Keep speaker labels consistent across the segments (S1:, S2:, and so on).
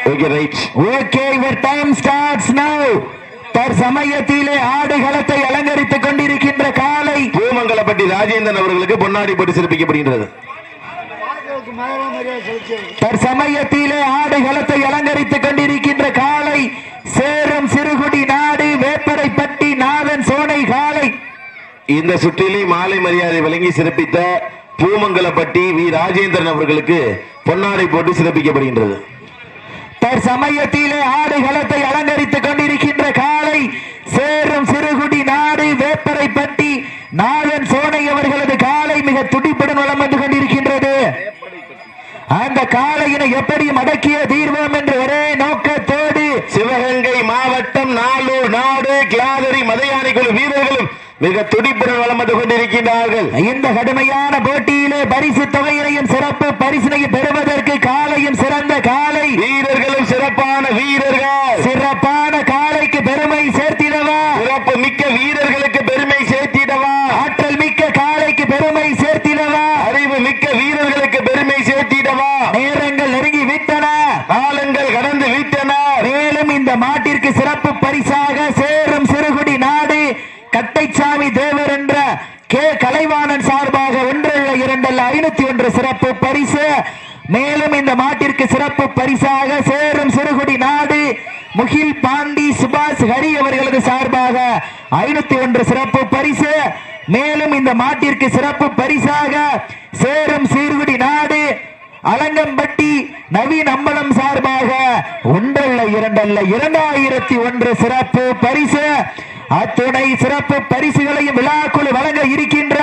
S1: Okay, right.
S2: Okay, your time starts now. தற்சமயத்திலே ஆடுகளத்தை அலங்கரித்துக் கொண்டிருக்கின்ற காலை
S1: பூமங்கலப்பட்டி ராஜேந்திரன் அவர்களுக்கு பொன்னாடி போட்டு சிறப்பிக்கப்படுகின்றது.
S2: தற்சமயத்திலே ஆடுகளத்தை அலங்கரித்துக் கொண்டிருக்கின்ற காலை சேரும் சிறுகுடி நாடு வேப்பரைப்பட்டி நாதன் சோனை காலை.
S1: இந்த சுற்றிலே மாலை மரியாதை வழங்கி சிறப்பித்த பூமங்கலப்பட்டி வி ராஜேந்திரன் அவர்களுக்கு பொன்னாடை போட்டு சிறப்பிக்கப்படுகின்றது.
S2: தற்சமயத்திலே ஆடுகளத்தை அலங்கரித்துக் கொண்டிருக்கின்ற காலை சேரும் சிறுகுடி நாடு வேப்பரைப்பட்டி நாதன் சோனை அவர்களது காலை மிக துடிப்புடன் வலம் வந்து கொண்டிருக்கின்றது. அந்த காலையினை எப்படி மடக்கிய தீர்வோம் என்று ஒரே நோக்கத்தோடு
S1: சிவகங்கை மாவட்டம் நாளூர் நாடு கிளாதரி மதையானை குழு வீரர்களும் மிக துடிப்புடன் வலம் வந்து கொண்டிருக்கின்றார்கள்.
S2: இந்த கடுமையான போட்டியிலே பரிசு தொகையினையும் சிறப்பு பரிசினையும் பெறுவதற்கு காலையும் சிறந்த காலை
S1: வீரர்களும் சிறப்பான வீரர்கள்.
S2: சிறப்பான காலைக்கு பெருமை சேர்த்திடவா,
S1: சிறப்பு மிக்க வீரர்களுக்கு பெருமை சேர்த்திடவா,
S2: ஆற்றல் மிக்க காலைக்கு பெருமை சேர்த்திடவா,
S1: அறிவு மிக்க வீரர்களுக்கு பெருமை சேர்த்திடவா.
S2: நேரங்கள் நெருங்கி விட்டன,
S1: காலங்கள் கடந்து விட்டன.
S2: மேலும் இந்த மாட்டிற்கு சிறப்பு பரிசாக சேரும் சிறுகுடி நாடு கட்டைச்சாமி தேவர் என்ற கே கலைவாணன் சார்பாக 1 சிறப்பு பரிசு. மேலும் இந்த மாட்டிற்கு சிறப்பு பரிசாக சேரும் சிறுகுடி நாடு முகில் பாண்டி சுபாஷ் ஹரி அவர்களது சார்பாக 501 சிறப்பு பரிசு. மேலும் இந்த மாட்டிற்கு சிறப்பு பரிசாக சேரும் சிறுகுடி நாடு அலங்கம்பட்டி நவீன் அம்பலம் சார்பாக 2001 சிறப்பு பரிசு. அத்துணை சிறப்பு பரிசுகளையும் விழாக்குழு வழங்க இருக்கின்ற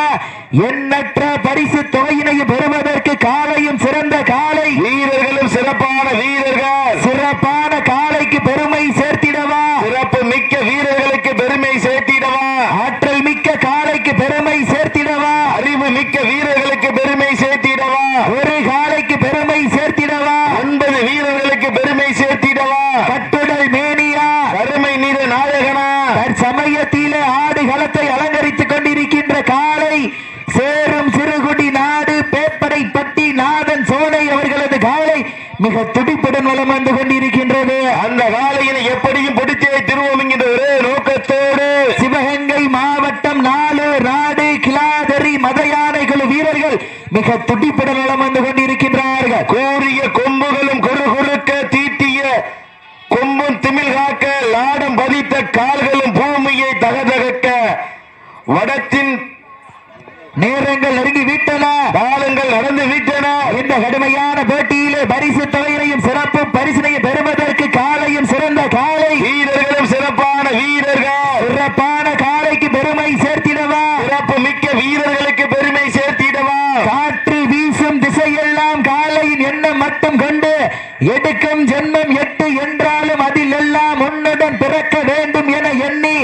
S2: எண்ணற்ற பரிசு தொகையினையும் பெறுவதற்கு காலையும் சிறந்த காலை
S1: வீரர்களும் சிறப்பான வீரர்கள்.
S2: சிறப்பான காலைக்கு பெருமை சேர்த்திடவா,
S1: சிறப்பு மிக்க வீரர்களுக்கு பெருமை சேர்த்திடவா,
S2: ஆற்றல் மிக்க காலைக்கு பெருமை சேர்த்திடவா,
S1: அறிவு மிக்க வீரர்களுக்கு பெருமை சேர்த்திடவா,
S2: ஒரு காலைக்கு பெருமை சேர்த்திடவா,
S1: 9 வீரர்களுக்கு பெருமை சேர்த்திடவா.
S2: கட்டுடல் மேனியா
S1: கருமை நீர நாயகனா
S2: சமயத்திலே ஆடுகளத்தை அலங்கரித்துக் கொண்டிருக்கின்ற காலை சேரும் சிறுகுடி நாடு பேப்பரைப்பட்டி நாதன் சோனை அவர்களது காலை மிக துடிப்புடன் வலம் வந்து கொண்டிருக்கின்றது.
S1: அந்த காலையினை எப்படியும் பிடித்தே திருவோம் என்கின்ற ஒரே நோக்கத்தோடு
S2: சிவகங்கை மாவட்டம் நாளூர் நாடு கிளாதரி மதையானை குழு வீரர்கள் மிக துடிப்புடன் வலம் வந்து கொண்டிருக்கின்றார்கள்.
S1: கூறிய கொம்புகளும் குறுகுறுக்க தீட்டிய கொம்பும் திமிழ் காக்க லாடம் பதித்த கால்களும் பூமியை தகதகக்க வடத்தின்
S2: நேரங்கள் நெருங்கி விட்டன,
S1: காலங்கள் நடந்து விட்டன.
S2: இந்த கடுமையான போட்டியிலே பரிசு தொகையினையும் சிறப்பு பரிசினையும் பெறுவதற்கு காலையும் சிறந்த காலை
S1: வீரர்களும் சிறப்பான வீரர்கள்.
S2: சிறப்பான காலைக்கு பெருமை சேர்த்திடவா,
S1: சிறப்பு மிக்க வீரர்களுக்கு பெருமை சேர்த்திடவா.
S2: காற்று வீசும் திசையெல்லாம் காலையின் எண்ணம் மட்டும் கொண்டு எடுக்கும் ஜென்மம் 8 என்றாலும் அதில் எல்லாம் உன்னுடன் பிறக்க வேண்டும் என எண்ணி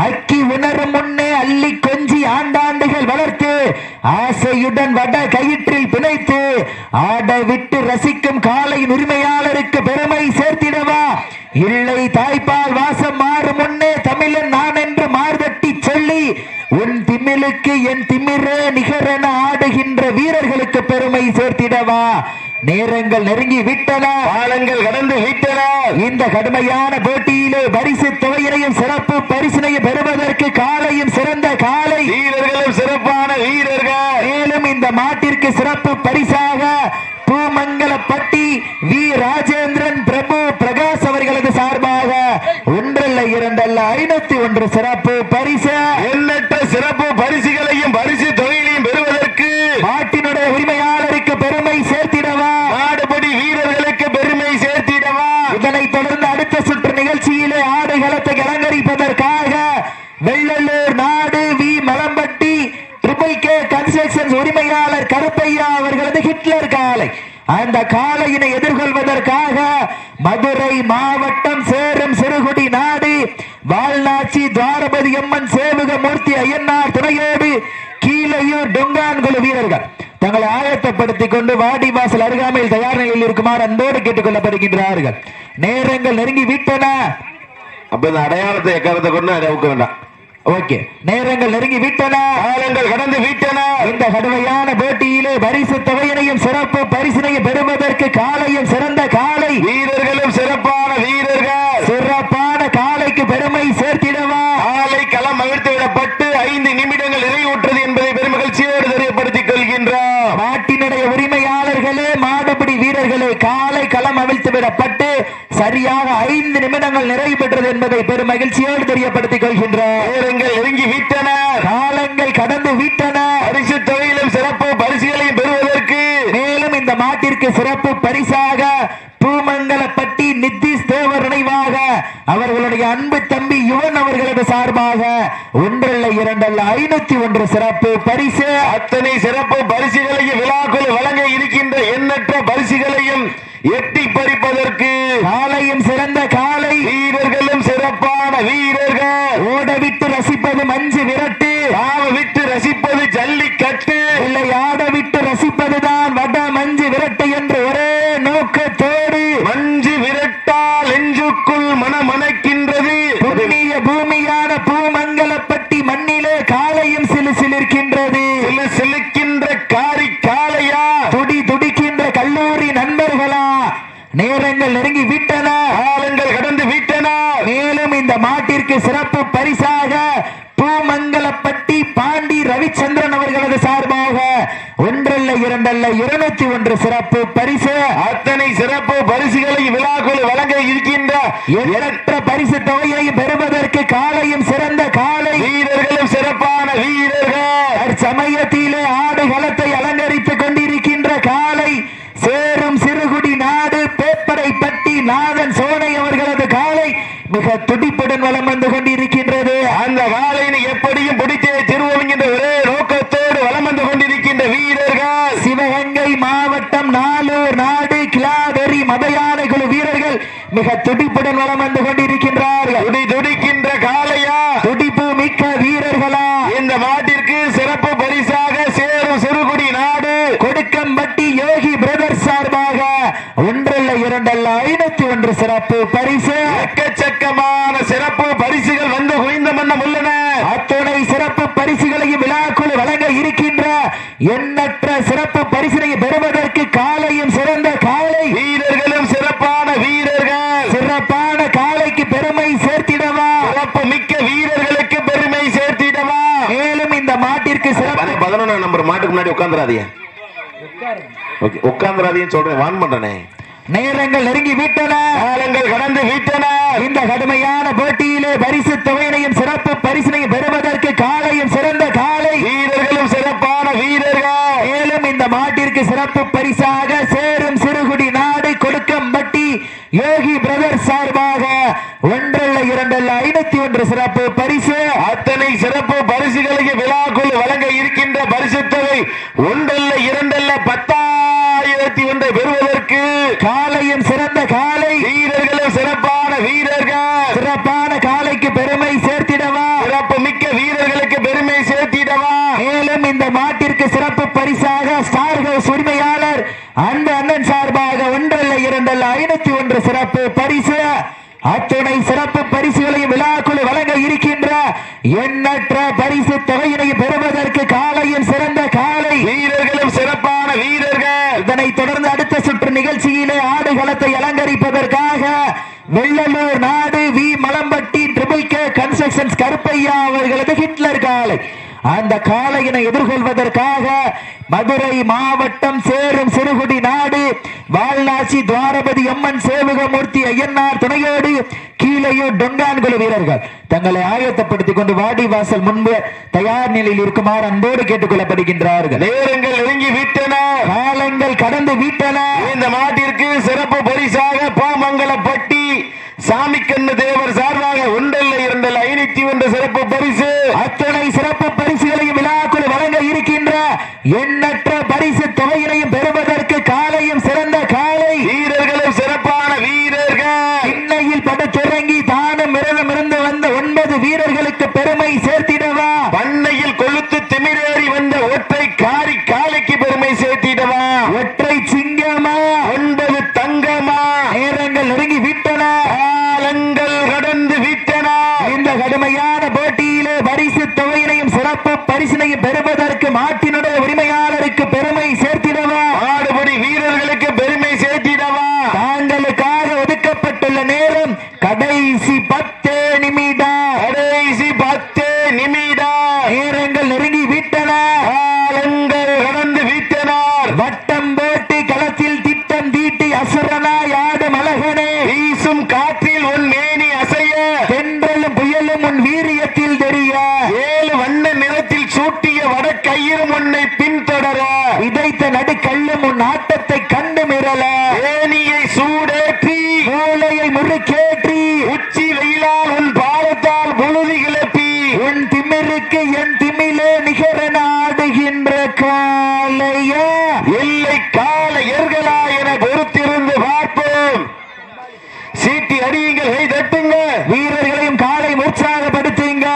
S2: அக்கி உணரும் முன்னே அள்ளி கொஞ்சி ஆண்டாண்டுகள் வளர்த்து ஆசையுடன் வட கயிற்றில் பிணைத்து ஆட விட்டு ரசிக்கும் காலையின் உரிமையாளருக்கு பெருமை சேர்த்திடவா, இல்லை தாய்ப்பால் வாசம் மாறும் முன்னே தமிழன் நான் என்று மார்தட்டி சொல்லி உன் திமிழுக்கு என் திமிரே நிகரென ஆடுகின்ற வீரர்களுக்கு பெருமை சேர்த்திடவா. நேரங்கள் நெருங்கி விட்டன,
S1: காலங்கள் கடந்து விட்டன.
S2: இந்த கடுமையான போட்டியிலே பரிசு தொகையினையும் சிறப்பு பரிசினையும் பெறுவதற்கு காலையும் சிறந்த காலை
S1: வீரர்களும் சிறப்பான வீரர்கள்.
S2: மேலும் இந்த மாட்டிற்கு சிறப்பு பரிசாக பூமங்கலப்பட்டி வி ராஜேந்திரன் பிரபு பிரகாஷ் அவர்களது சார்பாக 501 சிறப்பு பரிசு.
S1: எண்ணற்ற சிறப்பு பரிசுகளையும் பரிசு தொகையிலையும் பெறுவதற்கு
S2: மாட்டினுடைய உரிமையாளருக்கு பெருமை சேர்த்திடவா,
S1: நாடுபடி வீரர்களுக்கு பெருமை சேர்த்திடவா.
S2: இதனைத் தொடர்ந்து அடுத்த சுற்று நிகழ்ச்சியிலே ஆடுகளத்தை அலங்கரிப்பதற்காக வெள்ளலூர் நாடு V Malampatti triple K construction உரிமையாளர் கருப்பையா அவர்களது ஹிட்லர் காலை அந்த காலையினை எதிர்கொள்வதற்காக மதுரை மாவட்டம் சேரும் சிறுகுடி நாடு வால்நாச்சி துவாரபதி அம்மன் சேவகமூர்த்தி ஐயனார் துணையோடு கீழையூர் டொங்கான் குழு வீரர்கள் தங்களை ஆயத்தப்படுத்திக் கொண்டு வாடிவாசல் அருகாமையில் தயார் நிலையில் இருக்குமாறு அன்போடு கேட்டுக் கொள்ளப்படுகின்றார்கள். நேரங்கள் நெருங்கி விட்டன.
S1: அப்ப இந்த அடையாளத்தை எக்காரத்தை கொண்டு அடையாளக்க வேண்டாம்.
S2: ஓகே, நேரங்கள் நெருங்கி விட்டன,
S1: காலங்கள் கடந்து விட்டன.
S2: இந்த கடுமையான போட்டியிலே பரிசு தொகையினையும் சிறப்பு பரிசினையும் பெறுவதற்கு காலையும் சிறந்த காலை
S1: வீரர்களும் சிறப்பான வீரர்கள்
S2: சிறப்பான காலைக்கு பெருமை சேர்த்திடவா
S1: காலை களம் அவிழ்த்து விடப்பட்டு 5 நிமிடங்கள் நிறைவுற்றது என்பதை பெருமகிழ்ச்சியோடு தெரியப்படுத்திக் கொள்கின்றோம்.
S2: நாட்டினுடைய உரிமையாளர்களே, மாடுபிடி வீரர்களே, காலை களம் அவிழ்த்து விடப்பட்டு சரியாக 5 நிமிடங்கள் நிறைவு பெற்றது என்பதை பெருமகிழ்ச்சியோடு தெரியப்படுத்திக் கொள்கின்றோம்.
S1: நேரங்கள் நெருங்கி விட்டன,
S2: காலங்கள் கடந்து விட்டன.
S1: பரிசு தொகையிலும் சிறப்பு பரிசுகளையும் பெறுவதற்கு
S2: மேலும் இந்த மாட்டிற்கு சிறப்பு பரிசாக பூமங்கலப்பட்டி நிதிஷ் தேவர் நினைவாக அவர்களுடைய அன்பு தம்பி யுவன் அவர்களது சார்பாக 1 அல்ல 2 அல்ல 501 சிறப்பு பரிசு.
S1: அத்தனை சிறப்பு பரிசுகளையும் விழாக்குள் வழங்க இருக்கின்ற எண்ணற்ற பரிசுகளையும் எட்டி பறிப்பதற்கு
S2: காலையும் சிறந்த காலை
S1: வீரர்களும் சிறப்பான வீரர்கள்
S2: ஓடவிட்டு ரசிப்பது மஞ்சு விரட்டு,
S1: ஆவ விட்டு ரசிப்பது ஜல்லிக்கட்டு,
S2: இல்லை ஆடவிட்டு ரசிப்பதுதான் வட மஞ்சு விரட்டு என்று ஒரே நோக்கத்தோடு
S1: மஞ்சு விரட்டால் நெஞ்சுக்குள் மனமணக்கின்றது.
S2: புண்ணிய பூமியான பூமங்கலப்பட்டி மண்ணிலே காலையும் சிலுசிலிருக்கின்றது.
S1: சிலு சிலுக்கின்ற காரி காளையா,
S2: துடி துடிக்கின்ற கல்லூரி நண்பர்களா, நேரங்கள் நெருங்கி விட்டன,
S1: காலங்கள் கடந்து விட்டன.
S2: மேலும் இந்த மாட்டிற்கு சிறப்பு பரிசாக பூமங்கலப்பட்டி பாண்டி ரவிச்சந்திரன் அவர்களது சார்பாக 1 அல்ல 2 அல்ல 201 சிறப்பு பரிசு.
S1: அத்தனை சிறப்பு பரிசுகளை விழாக்குள் வழங்க இருக்கின்ற
S2: எண்ணற்ற பரிசு தொகையை பெறுவதற்கு காலையும் சிறந்த காலை
S1: வீரர்களும் சிறப்பான வீரர்கள்
S2: சமயத்திலே ஆடுகளத்தை அலங்கரித்துக் கொண்டிருக்கின்ற காலை சேரும் சிறுகுடி நாடு பேப்பரைப்பட்டி நாதன் சோனை அவர்களது காலை மிக துடிப்புடன் வலம் வந்து கொண்டிருக்கின்றது.
S1: அந்த காலையினை எப்படியும் பிடித்தே திருவோம் என்ற ஒரே நோக்கத்தோடு வலம் வந்து கொண்டிருக்கின்ற வீரர்கள்
S2: சிவகங்கை மாவட்டம் நாலூர் நாடு கிளாவெறி மதயானை குழு வீரர்கள் மிக துடிப்புடன் வலம் வந்து கொண்டிருக்கின்றார்கள்.
S1: துடி துடிக்கின்ற காளையா,
S2: துடிப்பு மிக்க வீரர்களா,
S1: இந்த மாட்டிற்கு சிறப்பு பரிசாக சேரும் சிறுகுடி நாடு
S2: கொடுக்கம்பட்டி யோகி பிரதர்ஸ் சார்பாக 1 அல்ல 2 அல்ல 501 சிறப்பு பரிசு.
S1: எக்கச்சக்கமான சிறப்பு பரிசுகள் வந்து குவிந்த வண்ணம் உள்ளன.
S2: அத்துணை சிறப்பு பரிசுகளையும் விழாக்குழு வழங்க இருக்கின்ற எண்ணற்ற சிறப்பு பரிசினை பெறுவதற்கு காலையும் சிறந்த காலை
S1: வீரர்களும் சிறப்பான வீரர்கள்
S2: சிறப்பான காலைக்கு பெருமை சேர்த்திடவா
S1: சிறப்பு மிக்க வீரர்களுக்கு பெருமை சேர்த்திடவா.
S2: மேலும் இந்த மாட்டிற்கு சிறப்பு
S1: 11 நம்பர் மாட்டுக்கு முன்னாடி உட்கார்ந்துராதீங்க. ஓகே, உட்கார்ந்துராதீங்கன்னு சொல்றேன், வான் பண்றேனே.
S2: நேரங்கள் நெருங்கி விட்டன,
S1: காலங்கள் கடந்து விட்டன.
S2: இந்த கடுமையான போட்டியிலே பரிசு தொகையினையும் சிறப்பு பரிசினையும் பெறுவதற்கு காலையும் சிறந்த காலை
S1: வீரர்களும் சிறப்பான வீரர்கள்
S2: மேலும் இந்த மாட்டிற்கு சிறப்பு பரிசாக சேரும் சிறுகுடி நாடு கொடுக்கம்பட்டி யோகி பிரதர்ஸ் சார்பாக 1 அல்ல 2 அல்ல 501 சிறப்பு பரிசு.
S1: அத்தனை சிறப்பு பரிசுகளையும் விழாக்குள் வழங்க இருக்கின்ற பரிசு தொகை 1 அல்ல 2 அல்ல 10,001 பெறுவதற்கு
S2: காலையும் சிறந்த காலை
S1: வீரர்களும் சிறப்பான வீரர்கள்
S2: சிறப்பான காலைக்கு பெருமை சேர்த்திடவா
S1: சிறப்பு மிக்க வீரர்களுக்கு பெருமை சேர்த்திடவா.
S2: மேலும் இந்த மாட்டிற்கு சிறப்பு பரிசாக ஸ்டார் ஹவுஸ் உரிமையாளர் அந்த அண்ணன் சார்பாக 1 அல்ல 2 அல்ல 501 சிறப்பு பரிசு. அத்துணை சிறப்பு பரிசுகளையும் விழாக்குழு வழங்க இருக்கின்ற எண்ணற்ற பரிசு தொகையினை பெறுவதற்கு காலையும் சிறந்த காலை
S1: வீரர்களும் சிறப்பான வீரர்கள்.
S2: இதனைத் தொடர்ந்து அடுத்த சுற்று நிகழ்ச்சியிலே ஆடுகளத்தை அலங்கரிப்பதற்காக வெள்ளலூர் நாடு V Malampatti triple K constructions Karuppaiya அவர்களது ஹிட்லர் காலை அந்த காளையினை எதிர்கொள்வதற்காக மதுரை மாவட்டம் சேரும் சிறுகுடி நாடு வால்நாச்சி துவாரபதி அம்மன் சேவகமூர்த்தி ஐயனார் துணையோடு கீழையூர் டொங்கான்குழு வீரர்கள் தங்களை ஆயத்தப்படுத்திக் கொண்டு வாடி வாசல் முன்பு தயார் நிலையில் இருக்குமாறு அன்போடு கேட்டுக் கொள்ளப்படுகின்றார்கள்.
S1: நேரங்கள் நெருங்கி விட்டன,
S2: காலங்கள் கடந்து விட்டன.
S1: இந்த மாட்டிற்கு சிறப்பு பரிசாக பூமங்கலப்பட்டி சாமிக்கண்ணு தேவர் சார்பாக 1 அல்ல 2 அல்ல 501 சிறப்பு பரிசு.
S2: அத்தனை சிறப்பு பரிசுகளையும் விழாக்குழு வழங்க இருக்கின்ற எண்ணற்ற பரிசு தொகையினையும் பெறுவதற்கு காலையும் சிறந்த காலை
S1: வீரர்களும் சிறப்பான வீரர்கள்
S2: இன்னையில் படுத்திறங்கி தானும் இருந்து வந்த 9 வீரர்களுக்கு பெருமை சேர்த்திடவா
S1: பண்ணையில் கொளுத்து திமிரேறி வந்த ஒற்றை காரி காலைக்கு பெருமை சேர்த்திடவா.
S2: ஒற்றை சிங்கமா
S1: 9 தங்கமா.
S2: நேரங்கள் நெருங்கி விட்டன,
S1: காலங்கள் கடந்து விட்டன.
S2: இந்த கடுமையான போட்டியிலே வட்டம் போட்டு களத்தில் திட்டம் தீட்டி அசுரனாய் ஆடும் அழகனே,
S1: வீசும் காற்றில் உன் மேனி அசைய,
S2: தென்றலும் புயலும் உன் வீரியத்தில் தெரிய,
S1: 7 வண்ண நிறத்தில் சூட்டிய வடக்கயிறும் உன்னை பின்தொடர,
S2: விதைத்த நடுக்கல்லும் உன் ஆட்டத்தை கண்டு மிரள,
S1: ஏனியை சூடேற்றி
S2: மூளையை முறுக்கேற்றி,
S1: உச்சி வெயிலால் உன் பாலத்தால் புழுதி கிளப்பி,
S2: உன் திமிருக்கு என் திமிலே நிகர நாடுகின்ற காலையா,
S1: இல்லை காளையர்களா என பொறுத்திருந்து பார்ப்போம். சீட்டி அடியுங்கள், கை தட்டுங்க,
S2: வீரர்களையும் காலை உற்சாகப்படுத்துங்க,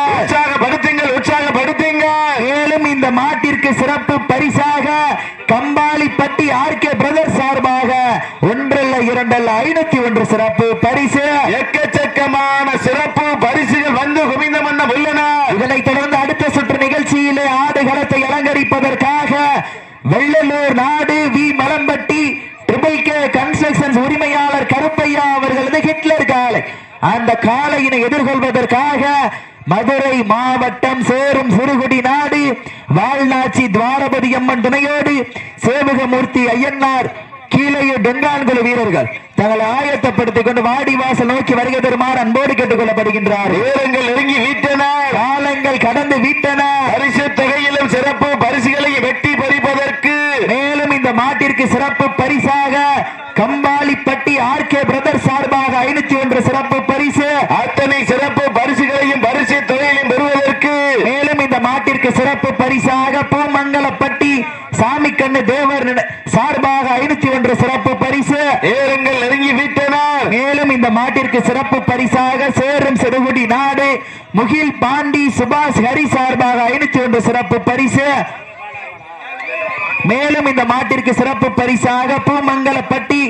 S1: உற்சாகப்படுத்துங்க.
S2: மேலும் இந்த மாட்டிற்கு சிறப்பு பரிசாக கம்பாலிப்பட்டி ஆர்கே பிரதர்ஸ் சார்பாக 1 அல்ல 2 அல்ல 501 சிறப்பு பரிசு.
S1: எக்கச்சக்கமான சிறப்பு பரிசுகள் வந்து குவிந்த வண்ணம் உள்ளன.
S2: இதனைத் தொடர்ந்து அடுத்த சுற்று நிகழ்ச்சியிலே ஆடுகளத்தை அலங்கரிப்பதற்காக வெள்ளலூர் நாடு V Malampatti triple K constructions உரிமையாளர் கருப்பையா அவர்களது ஹிட்லர் காலை, அந்த காலையினை எதிர்கொள்வதற்காக மதுரை மாவட்டம் சேரும் சிறுகுடி நாடு வால்நாச்சி துவாரபதி அம்மன் துணையோடு சேவகமூர்த்தி ஐயன்னார் கீழையூர் டெங்கான்குழு வீரர்கள் தங்களை ஆயத்தப்படுத்திக் கொண்டு வாடிவாசல் நோக்கி வருகை தருமாறு அன்போடு கேட்டுக் கொள்ளப்படுகின்றார்.
S1: வீரங்கள் நெருங்கி வீட்டன,
S2: காலங்கள் கடந்து விட்டன,
S1: பரிசு தொகையிலும் சிறப்பு பரிசுகளை வெட்டி பறிப்பதற்கு
S2: மேலும் இந்த மாட்டிற்கு சிறப்பு பரிசாக கம்பாலிப்பட்டி ஆர்கே பிரதர்ஸ் சார்பாக 501 சிறப்பு பரிசு.
S1: அத்தனை சிறப்பு பரிசுகளையும் பரிசு தொகையிலும் பெறுவதற்கு
S2: மேலும் இந்த மாட்டிற்கு சிறப்பு பரிசாக பூமங்கலப்பட்டி சாமி கண்ணு தேவர் சார்பாக 501 சிறப்பு பரிசு.
S1: வீரங்கள் நெருங்கி வீட்டனர்.
S2: மேலும் இந்த மாட்டிற்கு சிறப்பு பரிசாக சேரும் சிறுகுடி நாடு முகில் பாண்டி சுபாஷ் ஹரி சார்பாக 501 சிறப்பு பரிசு. மேலும் இந்த மாட்டிற்கு சிறப்பு பரிசாக பூமங்கலப்பட்டி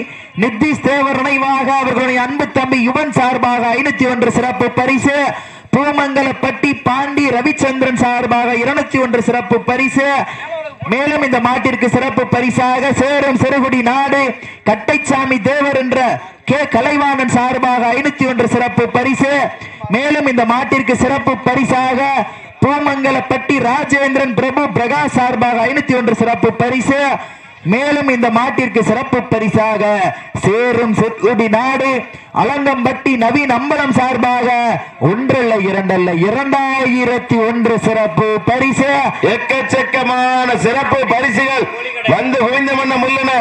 S2: நித்திஷ் தேவர் நினைவாக அவர்களுடைய அன்பு தம்பி யுவன் சார்பாக 501 சிறப்பு பரிசு. பூமங்கலப்பட்டி பாண்டி ரவிச்சந்திரன் சார்பாக 201 சிறப்பு பரிசு. மேலும் இந்த மாட்டிற்கு சிறப்பு பரிசாக சேரும் சிறுகுடி நாடு கட்டைச்சாமி தேவர் என்ற கே கலைவாணன் சார்பாக 501 சிறப்பு பரிசு. மேலும் இந்த மாட்டிற்கு சிறப்பு பரிசாக பூமங்கலப்பட்டி ராஜேந்திரன் பிரபு பிரகாஷ் சார்பாக 501 சிறப்பு பரிசு. மேலும் இந்த மாட்டிற்கு சிறப்பு பரிசாக சேரும் சிறுகுடி நாடு அலங்கம்பட்டி நவீன் அம்பலம் சார்பாக 1 அல்ல 2 அல்ல 2001 சிறப்பு பரிசு.
S1: எக்கச்சக்கமான சிறப்பு பரிசுகள் வந்து குவிந்த வண்ணம் உள்ளன.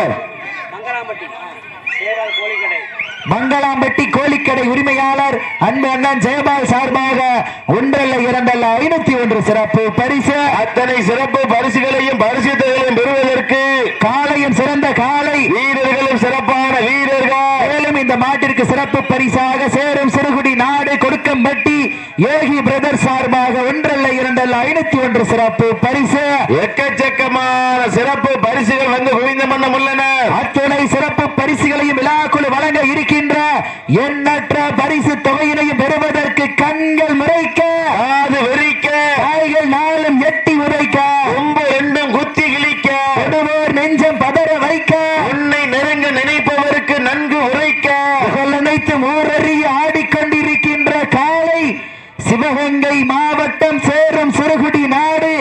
S2: மங்களாம்பட்டி கோழிக்கடை உரிமையாளர் அன்பு அண்ணன் ஜெயபால் சார்பாக 1 அல்ல 2 அல்ல 501 சிறப்பு பரிசு.
S1: அத்தனை சிறப்பு பரிசுகளையும் பரிசு தொகைகளையும் பெறுவதற்கு
S2: காலையும் சிறந்த காலை,
S1: வீரர்களும் சிறப்பான வீரர்கள்.
S2: மேலும் இந்த மாட்டிற்கு சிறப்பு பரிசாக சேரும் சிறுகுடி நாடு கொடுக்கம்பட்டி யோகி பிரதர் சார்பாக 1 அல்ல 2 அல்ல 501 சிறப்பு பரிசு.
S1: எக்கச்சக்கமான சிறப்பு பரிசுகள் வந்து குவிந்த வண்ணம் உள்ளன.
S2: அத்துணை சிறப்பு பரிசுகளையும் விழாக்குழு வழங்க இருக்கின்ற எண்ணற்ற பரிசு தொகையினையும் பெறுவதற்கு கண்கள் முறைக்க,
S1: காது வெறிக்க,
S2: காய்கள் நாளும் எட்டி உரைக்க,
S1: கொம்பு 2 குத்தி கிழிக்க,
S2: கொடுவோர் நெஞ்சம் பதற வைக்க,
S1: உன்னை நெருங்க நினைப்பவருக்கு நன்கு உரைக்க,
S2: அனைத்து ஊரறிய ஆடிக்கொண்டிருக்கின்ற காலை சிவகங்கை மாவட்டம் சேரும் சிறுகுடி நாடு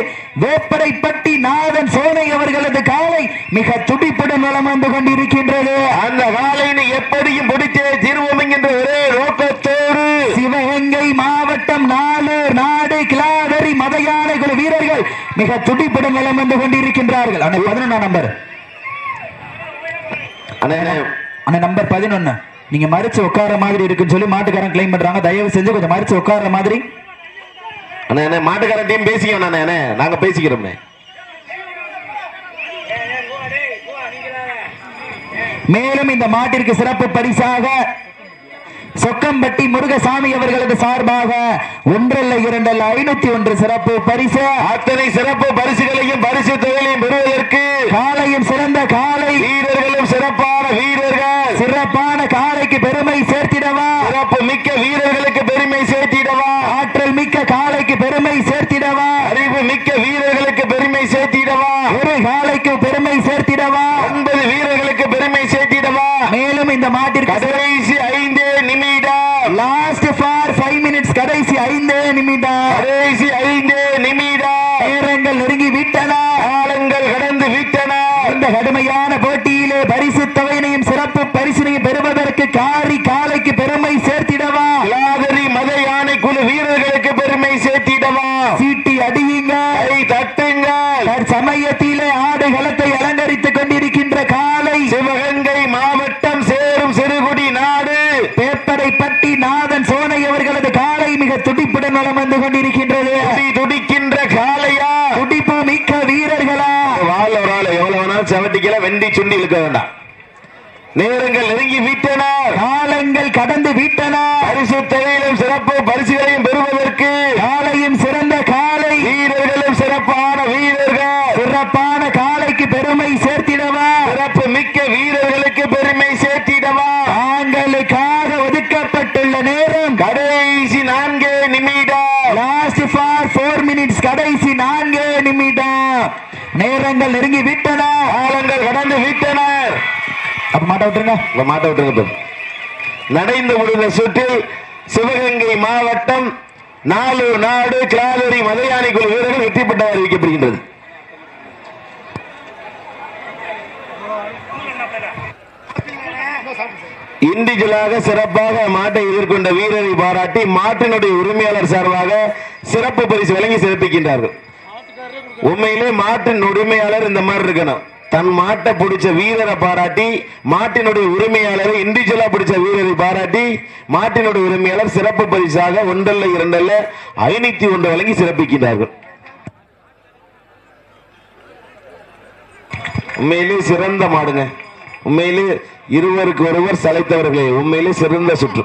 S2: வேப்படைப்பட்டி நாதன் சோனை அவர்களது காலை மிக துடிப்புடன் வலம் வந்து கொண்டிருக்கின்றது.
S1: அந்த காலையினை எப்படியும் பிடித்தே தீர்வோம் என்கின்ற ஒரே நோக்கத்தோடு
S2: சிவகங்கை மாவட்டம் நாலூர் நாடு கிளாதரி மதையானை குழு வீரர்கள் மிக துடிப்புடன் வலம் வந்து கொண்டிருக்கின்றார்கள். அந்த 11 நம்பர் அந்த நம்பர் 11 நீங்க மறிச்சு உட்கார மாதிரி இருக்குன்னு சொல்லி மாட்டுக்காரன் கிளைம் பண்றாங்க. தயவு செஞ்சு கொஞ்சம் மறிச்சு உட்கார மாதிரி.
S1: அண்ணே மாட்டுக்காரன் டீம் பேசிக்கணும் அண்ணே, நாங்க பேசிக்கிறோம்.
S2: மேலும் இந்த மாட்டிற்கு சிறப்பு பரிசாக சொக்கம்பட்டி முருகசாமி அவர்களது சார்பாக 1 அல்ல 2 அல்ல 501 சிறப்பு பரிசு.
S1: அத்தனை சிறப்பு பரிசுகளையும் பரிசு தொகையையும் பெறுவதற்கு
S2: காலையும் சிறந்த காலை,
S1: வீரர்களும் சிறப்பான வீரர்கள்.
S2: சிறப்பான காலைக்கு பெருமை சேர்த்திடவா,
S1: சிறப்பு மிக்க வீரர்களுக்கு பெருமை சேர்த்திடவா,
S2: ஆற்றல் மிக்க காலைக்கு பெருமை சேர்த்திடவா,
S1: அறிவு மிக்க வீரர்களுக்கு பெருமை சேர்த்திடவா,
S2: ஒரு காலைக்கு பெருமை சேர்த்திடவா,
S1: 9 வீரர்களுக்கு பெருமை சேர்த்திடவா.
S2: மேலும் இந்த மாட்டிற்கு
S1: கடைசி 5 நிமிடம்,
S2: லாஸ்ட் ஃபார் 5 மினிட்ஸ், கடைசி 5 நிமிடம்,
S1: கடைசி 5 நிமிடம்.
S2: நேரங்கள் நெருங்கி விட்டன,
S1: காலங்கள் கடந்து விட்டன.
S2: இந்த கடுமையான போட்டியிலே பரிசு தொகையினையும் சிறப்பு பரிசினையும் பெறுவதற்கு காலைக்கு பெருமை சேர்த்திடவா?
S1: கிளாதரி மத யானை குழு வீரர்களுக்கு பெருமை சேர்த்திடவா?
S2: சீட்டி அடியுங்கள்,
S1: கை தட்டுங்கள்.
S2: சமயத்திலே ஆடு களத்தை அலங்கரித்துக் கொண்டிருக்கின்ற காலை
S1: சிவகங்கை மாவட்டம் சேரும் சிறுகுடி நாடு
S2: பேப்பரை பட்டி நாதன் சோனை அவர்களது காலை மிக துடிப்புடன் வலம் வந்து கொண்டிருக்கின்றது.
S1: துடிக்கின்ற காளையா,
S2: துடிப்பு மிக்க வீரர்களா?
S1: வாழ ஒரு ஆள் எவ்வளவு வேணாலும் செவட்டிக்கல வெண்டி சுண்டி இழுக்க வேண்டாம். நேரங்கள் நெருங்கி விட்டன,
S2: காலங்கள் கடந்து விட்டன.
S1: பரிசு தொகையிலும் சிறப்பு பரிசுகளையும் பெறுவதற்கு
S2: காலையும் சிறந்த காலை,
S1: வீரர்களும் சிறப்பான வீரர்கள்.
S2: சிறப்பான காலைக்கு பெருமை சேர்த்திடவா?
S1: சிறப்பு மிக்க வீரர்களுக்கு பெருமை சேர்த்திடவா?
S2: தாங்களுக்காக ஒதுக்கப்பட்டுள்ள நேரம்
S1: கடைசி 4 நிமிடம்.
S2: Last for 4 minutes. கடைசி 4 நிமிடம். நேரங்கள் நெருங்கி விட்டன,
S1: காலங்கள் கடந்து விட்டன.
S2: மாட்ட விட்டுருங்க,
S1: மாட்ட விட்டுருங்க. நடைந்து முடிந்த சுற்றில் சிவகங்கை மாவட்டம் நாலூர் நாடு கிளாதரி மதையானை குழு வீரர்கள் வெற்றி பெற்றவர் அறிவிக்கப்படுகின்றது. இண்டிவிஜுவலாக சிறப்பாக மாட்டை எதிர்கொண்ட வீரரை பாராட்டி மாட்டினுடைய உரிமையாளர் சார்பாக சிறப்பு பரிசு வழங்கி சிறப்பிக்கின்றார்கள். உண்மையிலே மாட்டின் உரிமையாளர் இந்த மாதிரி இருக்கணும். தன் மாட்டை பிடிச்ச வீரரை பாராட்டி மாட்டினுடைய உரிமையாளரை இண்டிவிஜுவலா பிடிச்ச வீரரை பாராட்டி மாட்டினுடைய உரிமையாளர் சிறப்பு பரிசாக 1 அல்ல 2 அல்ல 501 வழங்கி சிறப்பிக்கின்றார்கள். உண்மையிலே சிறந்த மாடுங்க. உண்மையிலே இருவருக்கு ஒருவர் சளைத்தவர்களே. உண்மையிலே சிறந்த சுற்று.